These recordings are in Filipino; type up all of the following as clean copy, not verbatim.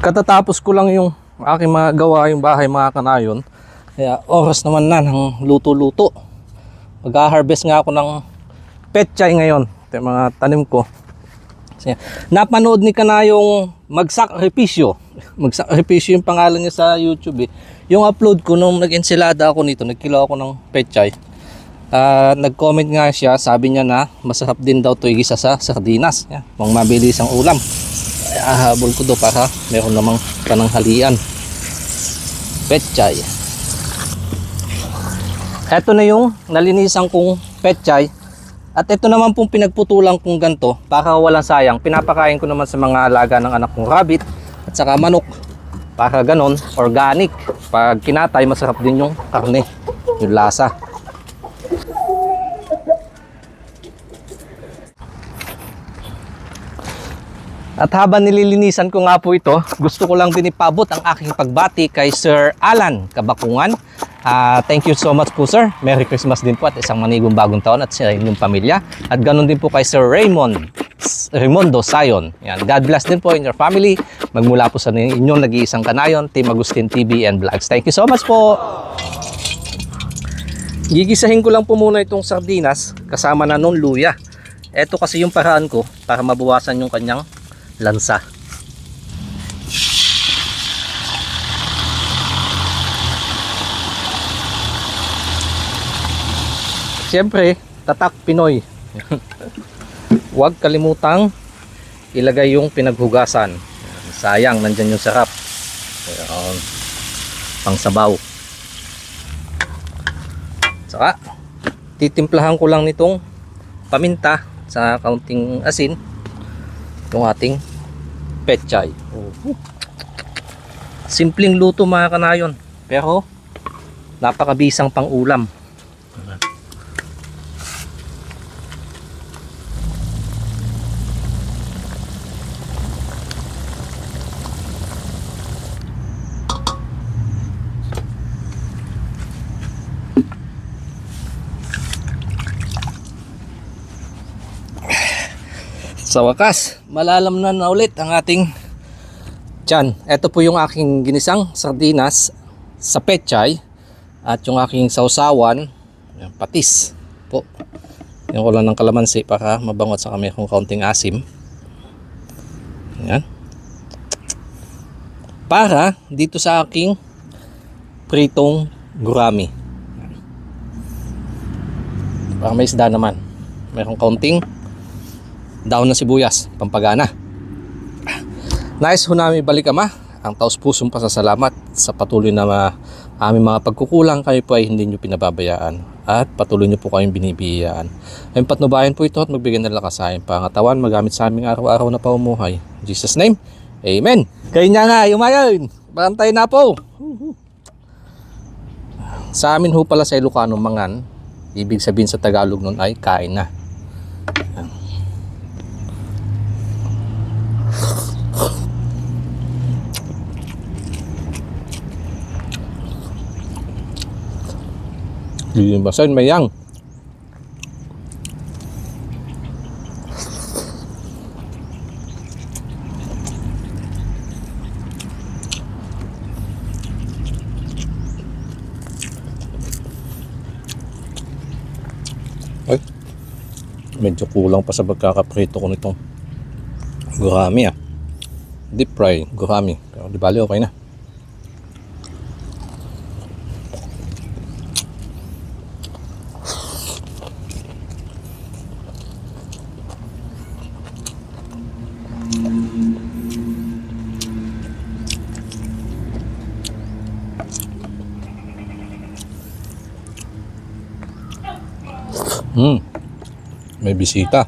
Katatapos ko lang yung aking mga gawa, yung bahay mga kanayon. Kaya oras naman na ng luto-luto. Mag-harvest nga ako ng petchay ngayon. Ito yung mga tanim ko. Kasi napanood ni Kanayong Magsakripisyo. Magsakripisyo yung pangalan niya sa YouTube eh. Yung upload ko nung nag-ensilada ako nito, nagkilo ako ng petchay. Nag-comment nga siya, sabi niya na masarap din daw ito igisa sa sardinas. Yan, pang mabilis ang ulam. Ahabol ko do para meron namang pananghalian. Petchay. Ito na yung nalinisan kong petchay. At ito naman pong pinagputulang kong ganto para walang sayang. Pinapakain ko naman sa mga alaga ng anak kong rabbit at saka manok. Para ganon, organic. Pag kinatay, masarap din yung karne, yung lasa. At habang nililinisan ko nga po ito, gusto ko lang din ipabot ang aking pagbati kay Sir Alan Kabakungan. Thank you so much po, sir. Merry Christmas din po at isang manigong bagong taon at sa inyong pamilya. At ganun din po kay Sir Raimundo Sayon. Yan. God bless din po in your family. Magmula po sa inyong nag-iisang kanayon, Team Agustin TV and Vlogs. Thank you so much po. Gigisahin ko lang po muna itong sardinas kasama na nung luya. Ito kasi yung paraan ko para mabawasan yung kanyang lansa. Siyempre, tatak Pinoy. Huwag kalimutang ilagay yung pinaghugasan. Sayang, nandyan yung sarap. Pang sabaw. Saka, titimplahan ko lang nitong paminta sa kaunting asin yung ating petchay. Simpleng luto mga kanayon, pero napakabisang pang ulam. Sa wakas, malalamnan na ulit ang ating tiyan. Ito po yung aking ginisang sardinas sa petchay at yung aking sausawan, yung patis po. Yung ko lang ng kalamansi para mabangot sa kami kung kaunting asim. Yan. Para dito sa aking pritong gurami. Para may isda naman. Mayroong kaunting daon ng sibuyas, pampagana. Nais ho namin balik ama ang taos-pusong pasasalamat sa patuloy na aming mga pagkukulang. Kayo po ay hindi nyo pinababayaan at patuloy nyo po kayong binibiyayaan. Ayun, patnubayan po ito at magbigay ng lakas sa aming pangatawan magamit sa aming araw-araw na pamumuhay. In Jesus' name, Amen. Kayo nga nga, yumayon. Bantay na po. Sa amin ho pala sa Ilocano mangan, ibig sabihin sa Tagalog nun ay kain na. Basahin mayang. Ay, medyo kulang pa sa pagkakaprito ko nitong gurami deep fry gurami, pero di bali okay na. May bisita.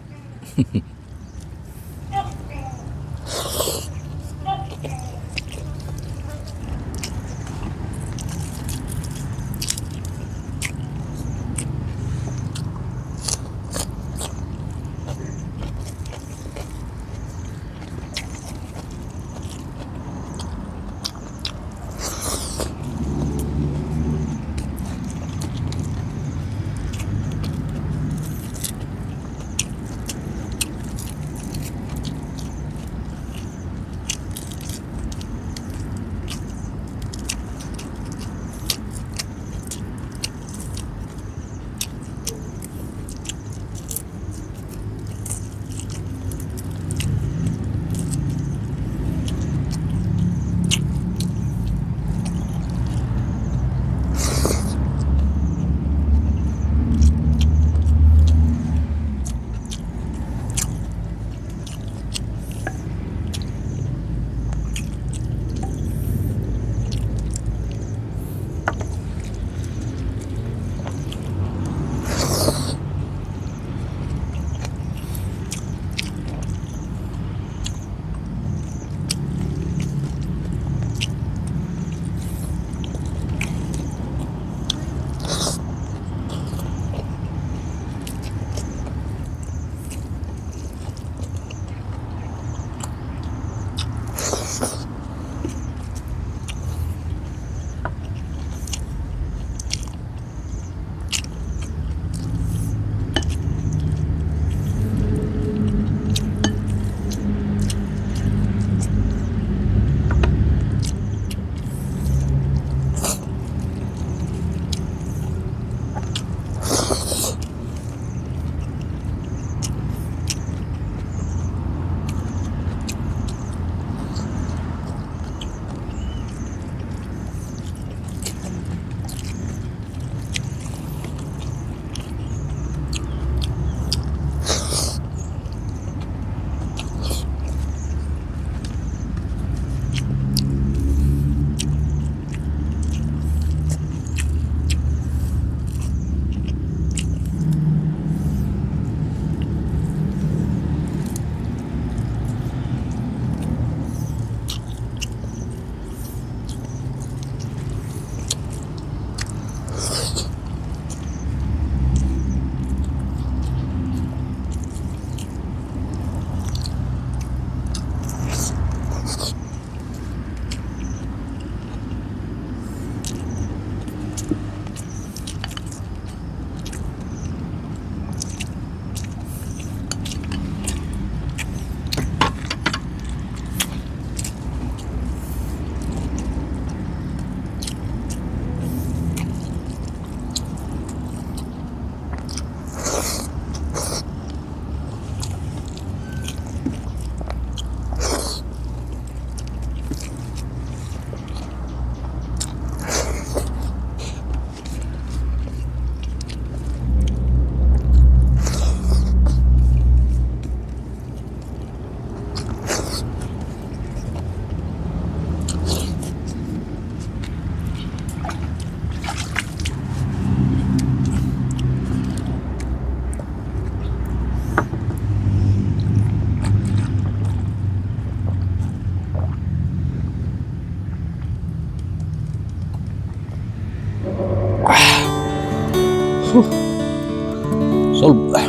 Solve.